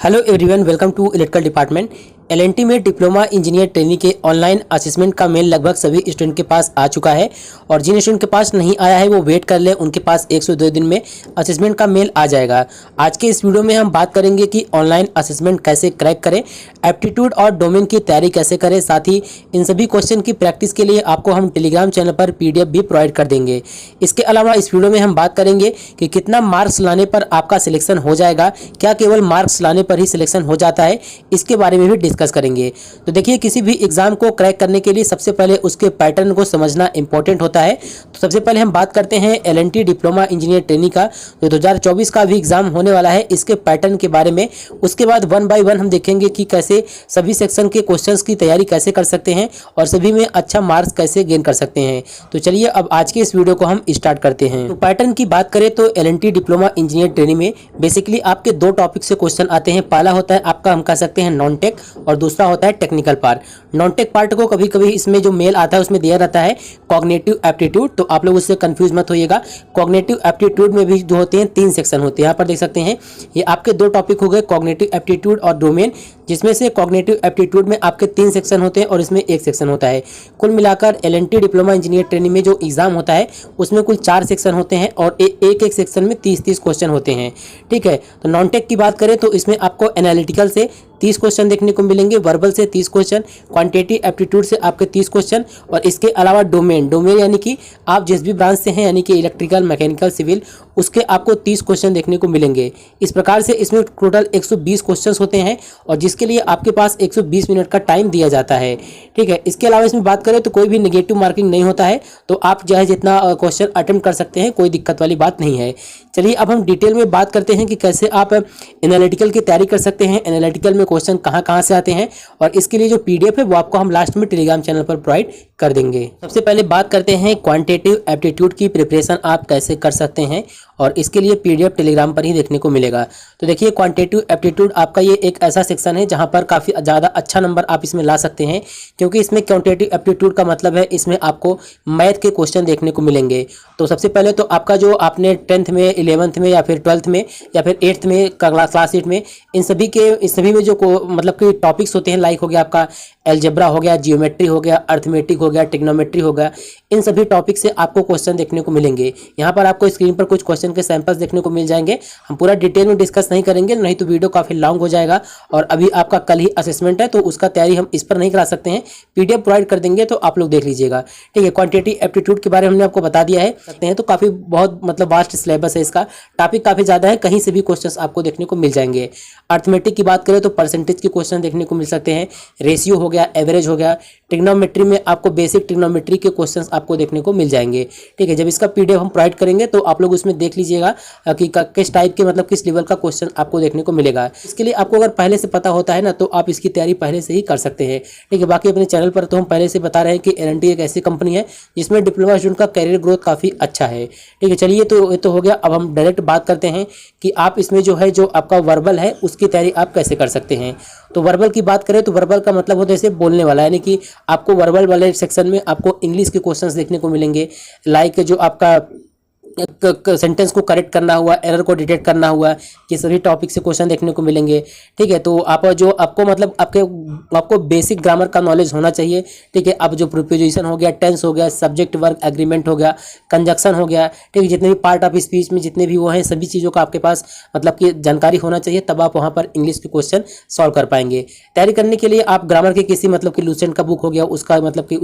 Hello everyone, welcome to electrical department. LNT में diploma engineer training के online assessment का mail लगभग सभी स्टूडेंट के पास आ चुका है और जिन स्टूडेंट के पास नहीं आया है वो वेट कर ले, उनके पास 102 दिन में असेसमेंट का मेल आ जाएगा। आज के इस वीडियो में हम बात करेंगे कि ऑनलाइन असेसमेंट कैसे क्रैक करें, एप्टीट्यूड और डोमेन की तैयारी कैसे करें, साथ ही इन सभी क्वेश्चन की प्रैक्टिस के लिए आपको हम टेलीग्राम चैनल पर PDF भी प्रोवाइड कर देंगे। इसके अलावा इस वीडियो में हम बात करेंगे कि कितना मार्क्स लाने पर आपका सिलेक्शन हो जाएगा, क्या केवल मार्क्स लाने पर ही सिलेक्शन हो जाता है, इसके बारे में भी डिस्कस करेंगे। तो देखिए, किसी भी एग्जाम को क्रैक करने के लिए सबसे पहले उसके पैटर्न को समझना इंपॉर्टेंट होता है। तो सबसे पहले हम बात करते हैं एलएनटी डिप्लोमा इंजीनियर ट्रेनिंग का जो 2024 का भी एग्जाम होने वाला है, इसके पैटर्न के बारे में। उसके बाद 1 बाय 1 हम देखेंगे कि कैसे सभी सेक्शन के क्वेश्चंस की तैयारी कैसे कर सकते हैं और सभी में अच्छा मार्क्स कैसे गेन कर सकते हैं। तो चलिए अब आज के इस वीडियो को हम स्टार्ट करते हैं। तो पैटर्न की बात करें तो एलएनटी डिप्लोमा इंजीनियर ट्रेनिंग में बेसिकली आपके दो टॉपिक से क्वेश्चन आते हैं। पहला होता है आपका, हम कह सकते हैं नॉन टेक, और दूसरा होता है technical part. Non tech part को कभी कभी इसमें जो मेल आता है उसमें दिया रहता है कॉग्निटिव एप्टीट्यूड, तो आप लोग उससे कंफ्यूज मत होइएगा। कॉग्निटिव एप्टीट्यूड में भी जो होते हैं 3 सेक्शन होते हैं। यहाँ पर देख सकते हैं ये आपके 2 टॉपिक हो गए, कॉग्निटिव एप्टीट्यूड और डोमेन, जिसमें से कॉग्निटिव एप्टीट्यूड में आपके 3 सेक्शन होते हैं और इसमें 1 सेक्शन होता है। कुल मिलाकर एलएनटी डिप्लोमा इंजीनियर ट्रेनिंग में जो एग्जाम होता है उसमें कुल 4 सेक्शन होते हैं और एक सेक्शन में 30-30 क्वेश्चन होते हैं। ठीक है, तो नॉन टेक की बात करें तो इसमें आपको एनालिटिकल से 30 क्वेश्चन देखने को मिलेंगे, वर्बल से 30 क्वेश्चन, क्वांटिटेटिव एप्टीट्यूड से आपके 30 क्वेश्चन, और इसके अलावा डोमेन यानी कि आप जिस भी ब्रांच से हैं, यानी कि इलेक्ट्रिकल, मैकेनिकल, सिविल, उसके आपको 30 क्वेश्चन देखने को मिलेंगे। इस प्रकार से इसमें टोटल 120 क्वेश्चन होते हैं और जिसके लिए आपके पास 120 मिनट का टाइम दिया जाता है। ठीक है, इसके अलावा इसमें बात करें तो कोई भी नेगेटिव मार्किंग नहीं होता है, तो आप चाहे जितना क्वेश्चन अटेम्प्ट कर सकते हैं, कोई दिक्कत वाली बात नहीं है। चलिए अब हम डिटेल में बात करते हैं कि कैसे आप एनालिटिकल की तैयारी कर सकते हैं, एनालिटिकल में क्वेश्चन कहाँ से आते हैं, और इसके लिए जो PDF है वो आपको हम लास्ट में टेलीग्राम चैनल पर प्रोवाइड कर देंगे। सबसे पहले बात करते हैं क्वांटिटेटिव एप्टीट्यूड की प्रिपरेशन आप कैसे कर सकते हैं, और इसके लिए PDF टेलीग्राम पर ही देखने को मिलेगा। तो देखिए, क्वांटिटेटिव एप्टीट्यूड आपका ये एक ऐसा सेक्शन है जहां पर काफ़ी ज़्यादा अच्छा नंबर आप इसमें ला सकते हैं, क्योंकि इसमें क्वांटिटेटिव एप्टीट्यूड का मतलब है इसमें आपको मैथ के क्वेश्चन देखने को मिलेंगे। तो सबसे पहले तो आपका जो आपने 10th में, 11th में या फिर 12th में या फिर 8th में क्लास 8 में, इन सभी में जो मतलब कि टॉपिक्स होते हैं, लाइक हो गया आपका एलजेब्रा हो गया, जियोमेट्री हो गया, अर्थमेटिक हो गया, ट्रिग्नोमेट्री हो गया, इन सभी टॉपिक से आपको क्वेश्चन देखने को मिलेंगे। यहाँ पर आपको स्क्रीन पर कुछ क्वेश्चन के सैंपल्स देखने को मिल जाएंगे। हम पूरा डिटेल में डिस्कस नहीं करेंगे, नहीं तो वीडियो काफ़ी लॉन्ग हो जाएगा, और अभी आपका कल ही असेसमेंट है तो उसका तैयारी हम इस पर नहीं करा सकते हैं। PDF प्रोवाइड कर देंगे तो आप लोग देख लीजिएगा। ठीक है, क्वांटिटेटिव एप्टीट्यूड के बारे में हमने आपको बता दिया है सकते हैं, तो काफ़ी बहुत मतलब वास्ट सिलेबस है, इसका टॉपिक काफ़ी ज़्यादा है, कहीं से भी क्वेश्चन आपको देखने को मिल जाएंगे। अर्थमेटिक की बात करें तो परसेंटेज के क्वेश्चन देखने को मिल सकते हैं, रेशियो हो गया, एवरेज हो गया। ट्रिग्नोमेट्री में आपको बेसिक ट्रिग्नोमेट्री के क्वेश्चंस आपको देखने को मिल जाएंगे। ठीक है, जब इसका PDF हम प्रोवाइड करेंगे तो आप लोग उसमें देख लीजिएगा कि किस टाइप के मतलब किस लेवल का क्वेश्चन आपको देखने को मिलेगा। इसके लिए आपको अगर पहले से पता होता है ना, तो आप इसकी तैयारी पहले से ही कर सकते हैं। ठीक है, बाकी अपने चैनल पर तो हम पहले से बता रहे हैं कि एलएनटी एक ऐसी कंपनी है जिसमें डिप्लोमा स्टूडेंट का कैरियर ग्रोथ काफ़ी अच्छा है। ठीक है, चलिए तो ये तो हो गया। अब हम डायरेक्ट बात करते हैं कि आप इसमें जो है, जो आपका वर्बल है उसकी तैयारी आप कैसे कर सकते हैं। तो वर्बल की बात करें तो वर्बल का मतलब होता है जैसे बोलने वाला, यानी कि आपको वर्बल वाले सेक्शन में आपको इंग्लिश के क्वेश्चंस देखने को मिलेंगे, लाइक जो आपका सेंटेंस को करेक्ट करना हुआ, एरर को डिटेक्ट करना हुआ, ये सभी टॉपिक से क्वेश्चन देखने को मिलेंगे। ठीक है, तो आप जो आपको मतलब आपको बेसिक ग्रामर का नॉलेज होना चाहिए। ठीक है, अब जो प्रीपोजिशन हो गया, टेंस हो गया, सब्जेक्ट वर्ब एग्रीमेंट हो गया, कंजक्शन हो गया, ठीक है, जितने भी पार्ट ऑफ स्पीच में जितने भी वो हैं, सभी चीज़ों का आपके पास मतलब कि जानकारी होना चाहिए, तब आप वहाँ पर इंग्लिश के क्वेश्चन सॉल्व कर पाएंगे। तैयारी करने के लिए आप ग्रामर के किसी मतलब कि लूसेंट का बुक हो गया, उसका मतलब कि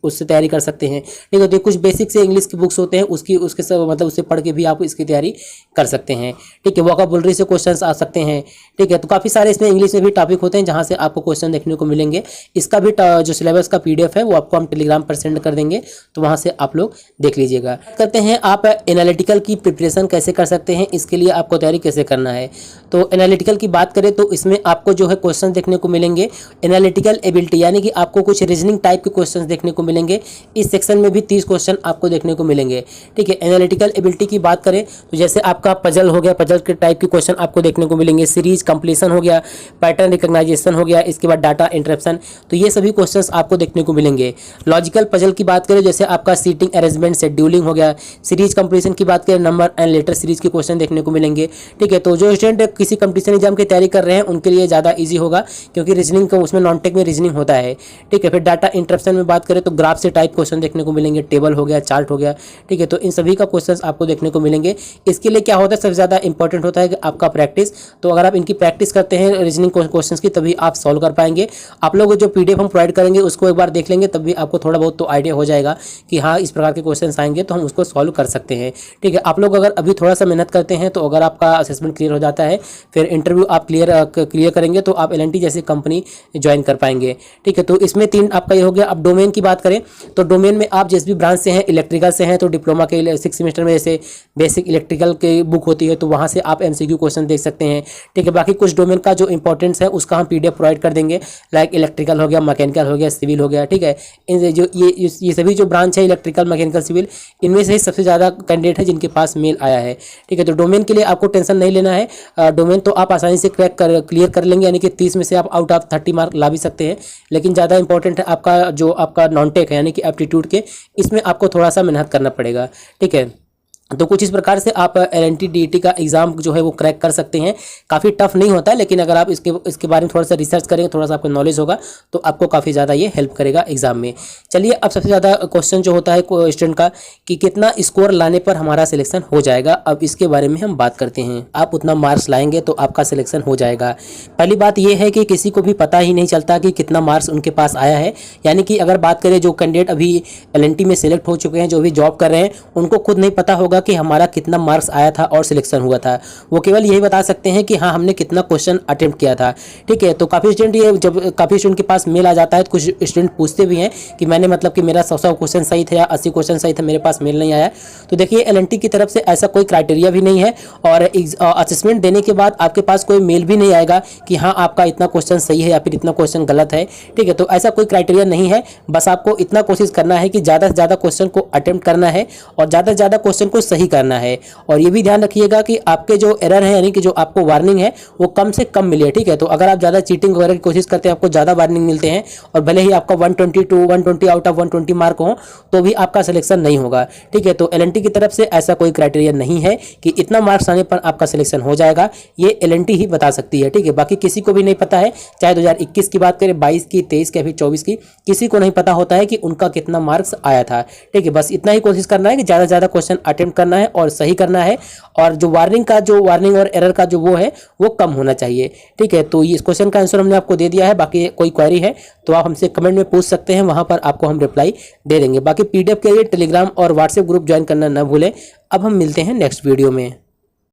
उससे तैयारी कर सकते हैं। ठीक है, तो कुछ बेसिक से इंग्लिश की बुक्स होते हैं, उसके सब मतलब उससे पढ़ के भी आप इसकी तैयारी कर सकते हैं। ठीक है, वोकैबुलरी से क्वेश्चंस आ सकते हैं। ठीक है, तो काफ़ी सारे इसमें इंग्लिश में भी टॉपिक होते हैं जहां से आपको क्वेश्चन देखने को मिलेंगे। इसका भी जो सिलेबस का PDF है वो आपको हम टेलीग्राम पर सेंड कर देंगे, तो वहां से आप लोग देख लीजिएगा। करते हैं आप एनालिटिकल की प्रिपरेशन कैसे कर सकते हैं, इसके लिए आपको तैयारी कैसे करना है। तो एनालिटिकल की बात करें तो इसमें आपको जो है क्वेश्चन देखने को मिलेंगे एनालिटिकल एबिलिटी, यानी कि आपको कुछ रीजनिंग टाइप के क्वेश्चन देखने को मिलेंगे। इस सेक्शन में भी 30 क्वेश्चन आपको देखने को मिलेंगे। ठीक है, एनालिटिकल लॉजिकल एबिलिटी की बात करें तो जैसे आपका पजल हो गया, पजल के टाइप के क्वेश्चन आपको देखने को मिलेंगे, सीरीज कंप्लीशन हो गया, पैटर्न रिकॉग्नाइजेशन हो गया, इसके बाद डाटा इंटरप्शन, तो ये सभी क्वेश्चंस आपको देखने को मिलेंगे। लॉजिकल पजल की बात करें जैसे आपका सीटिंग अरेंजमेंट, शेड्यूलिंग हो गया, सीरीज कंप्लीशन की बात करें नंबर एंड लेटर सीरीज के क्वेश्चन देखने को मिलेंगे। ठीक है, तो जो स्टूडेंट किसी कंपटीशन एग्जाम की तैयारी कर रहे हैं उनके लिए ज़्यादा ईजी होगा क्योंकि रीजनिंग का उसमें नॉन टेक में रीजनिंग होता है। ठीक है, फिर डाटा इंटरप्शन में बात करें तो ग्राफ से टाइप क्वेश्चन देखने को मिलेंगे, टेबल हो गया, चार्ट हो गया। ठीक है, तो इन सभी का क्वेश्चन आपको देखने को मिलेंगे। इसके लिए क्या होता है, सबसे ज़्यादा इंपॉर्टेंट होता है कि आपका प्रैक्टिस। तो अगर आप इनकी प्रैक्टिस करते हैं रीजनिंग क्वेश्चंस की तभी आप सॉल्व कर पाएंगे। आप लोग जो पीडीएफ हम प्रोवाइड करेंगे उसको एक बार देख लेंगे तब भी आपको थोड़ा बहुत तो आइडिया हो जाएगा कि हाँ इस प्रकार के क्वेश्चंस आएंगे तो हम उसको सॉल्व कर सकते हैं। ठीक है, आप लोग अगर अभी थोड़ा सा मेहनत करते हैं तो अगर आपका असेसमेंट क्लियर हो जाता है, फिर इंटरव्यू आप क्लियर करेंगे तो आप एल&टी जैसी कंपनी ज्वाइन कर पाएंगे। ठीक है, तो इसमें 3 आपका ये हो गया। अब डोमेन की बात करें तो डोमेन में आप जिस भी ब्रांच से हैं, इलेक्ट्रिकल से हैं तो डिप्लोमा के 6 सेमेस्टर में जैसे बेसिक इलेक्ट्रिकल की बुक होती है तो वहाँ से आप एमसीक्यू क्वेश्चन देख सकते हैं। ठीक है, बाकी कुछ डोमेन का जो इंपॉर्टेंस है उसका हम पीडीएफ प्रोवाइड कर देंगे, लाइक इलेक्ट्रिकल हो गया, मैकेनिकल हो गया, सिविल हो गया। ठीक है, इन जो ये सभी जो ब्रांच है इलेक्ट्रिकल, मैकेनिकल, सिविल, इनमें से सबसे ज़्यादा कैंडिडेट है जिनके पास मेल आया है। ठीक है, तो डोमेन के लिए आपको टेंशन नहीं लेना है। डोमेन तो आप आसानी से क्लियर कर लेंगे, यानी कि 30 में से आप आउट ऑफ 30 मार्क ला भी सकते हैं। लेकिन ज़्यादा इंपॉर्टेंट है आपका नॉन टेक है यानी कि एप्टीट्यूड के, इसमें आपको थोड़ा सा मेहनत करना पड़ेगा। ठीक है, तो कुछ इस प्रकार से आप एल&टी डीईटी का एग्जाम जो है वो क्रैक कर सकते हैं। काफ़ी टफ नहीं होता है, लेकिन अगर आप इसके बारे में थोड़ा सा रिसर्च करेंगे, थोड़ा सा आपको नॉलेज होगा तो आपको काफ़ी ज़्यादा ये हेल्प करेगा एग्जाम में। चलिए, अब सबसे ज़्यादा क्वेश्चन जो होता है स्टूडेंट का कि कितना स्कोर लाने पर हमारा सिलेक्शन हो जाएगा, अब इसके बारे में हम बात करते हैं। आप उतना मार्क्स लाएंगे तो आपका सिलेक्शन हो जाएगा। पहली बात यह है कि किसी को भी पता ही नहीं चलता कि कितना मार्क्स उनके पास आया है। यानी कि अगर बात करें जो कैंडिडेट अभी एल&टी में सिलेक्ट हो चुके हैं, जो भी जॉब कर रहे हैं, उनको खुद नहीं पता होगा कि हमारा कितना मार्क्स आया था और सिलेक्शन हुआ था। वो केवल यही बता सकते हैं कि हाँ हमने कितना क्वेश्चन अटेम्प्ट किया था। ठीक है, तो काफ़ी स्टूडेंट के पास मेल आ जाता है तो कुछ स्टूडेंट पूछते भी हैं कि मैंने मतलब कि मेरा 100 क्वेश्चन सही था या 80 क्वेश्चन सही था, मेरे पास मेल नहीं आया। तो देखिए, एल&टी की तरफ से ऐसा कोई क्राइटेरिया भी नहीं है और असेसमेंट देने के बाद आपके पास कोई मेल भी नहीं आएगा कि हाँ आपका इतना क्वेश्चन सही है या फिर इतना क्वेश्चन गलत है। ठीक है, तो ऐसा कोई क्राइटेरिया नहीं है। बस आपको इतना कोशिश करना है कि ज़्यादा से ज़्यादा क्वेश्चन को अटेम्प्ट करना है और ज़्यादा से ज़्यादा क्वेश्चन को सही करना है। और ये भी ध्यान रखिएगा कि आपके जो एरर है यानी कि जो आपको वार्निंग है वो कम से कम मिले। ठीक है, तो अगर आप ज़्यादा चीटिंग वगैरह की कोशिश करते हैं, आपको ज़्यादा वार्निंग मिलते हैं और भले ही आपका 120 आउट ऑफ 120 मार्क हो तो भी आपका सिलेक्शन नहीं होगा। ठीक है, तो एल&टी की तरफ से ऐसा कोई क्राइटेरिया नहीं है कि इतना मार्क्स आने पर आपका सिलेक्शन हो जाएगा। ये एल&टी ही बता सकती है। ठीक है, बाकी किसी को भी नहीं पता है, चाहे 2021 की बात करें, 22 की, 23 की या फिर 24 की, किसी को नहीं पता होता है कि उनका कितना मार्क्स आया था। ठीक है, बस इतना ही कोशिश करना है कि ज़्यादा से ज़्यादा क्वेश्चन अटेम्प्ट करना है और सही करना है और जो वार्निंग और एरर का जो वो है वो कम होना चाहिए। ठीक है, तो ये इस क्वेश्चन का आंसर हमने आपको दे दिया है। बाकी कोई क्वेरी है तो आप हमसे कमेंट में पूछ सकते हैं, वहां पर आपको हम रिप्लाई दे देंगे। बाकी पीडीएफ के लिए टेलीग्राम और व्हाट्सएप ग्रुप ज्वाइन करना ना भूलें। अब हम मिलते हैं नेक्स्ट वीडियो में।